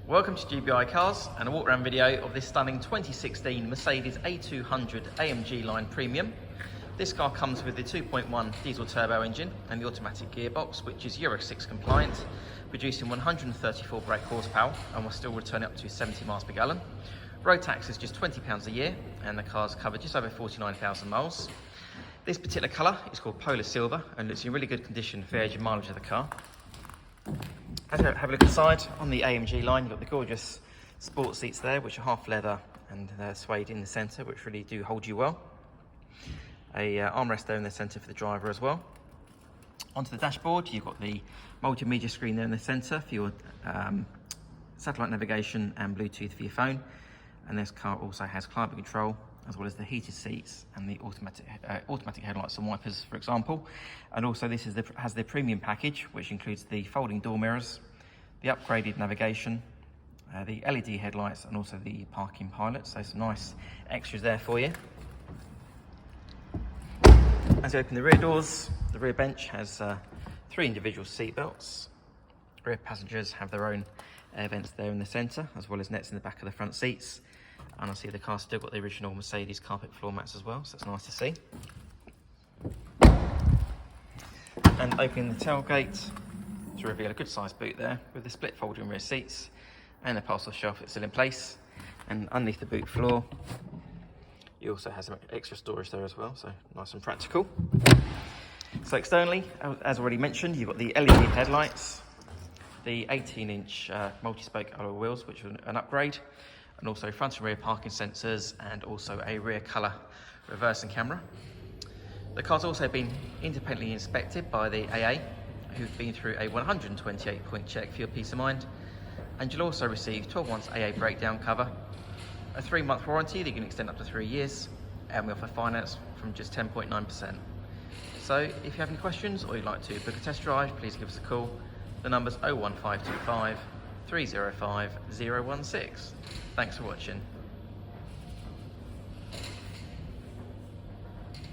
Welcome to GBI Cars and a walk around video of this stunning 2016 Mercedes A200 AMG line premium. This car comes with the 2.1 diesel turbo engine and the automatic gearbox, which is Euro 6 compliant, producing 134 brake horsepower and will still return up to 70 miles per gallon. Road tax is just £20 a year and the car's covered just over 49,000 miles. This particular colour is called Polar Silver and it's in really good condition for the age and mileage of the car. As you have a look inside, on the AMG line, you've got the gorgeous sport seats there, which are half leather and they're suede in the centre, which really do hold you well. A armrest there in the centre for the driver as well. Onto the dashboard, you've got the multimedia screen there in the centre for your satellite navigation and Bluetooth for your phone. And this car also has climate control, as well as the heated seats and the automatic headlights and wipers, for example. And also this has the premium package, which includes the folding door mirrors, the upgraded navigation, the LED headlights, and also the parking pilot. So some nice extras there for you. As you open the rear doors, the rear bench has 3 individual seat belts. Rear passengers have their own air vents there in the centre, as well as nets in the back of the front seats. And I see the car's still got the original Mercedes carpet floor mats as well, so it's nice to see. And opening the tailgate to reveal a good sized boot there with the split folding rear seats and a parcel shelf that's still in place. And underneath the boot floor, you also have some extra storage there as well, so nice and practical. So externally, as already mentioned, you've got the LED headlights, the 18-inch multi-spoke alloy wheels, which are an upgrade, and also front and rear parking sensors, and also a rear colour reversing camera. The car's also been independently inspected by the AA, who've been through a 128-point check for your peace of mind, and you'll also receive 12 months AA breakdown cover, a 3-month warranty that you can extend up to 3 years, and we offer finance from just 10.9%. So if you have any questions or you'd like to book a test drive, please give us a call. The number's 01525 305 016. Thanks for watching.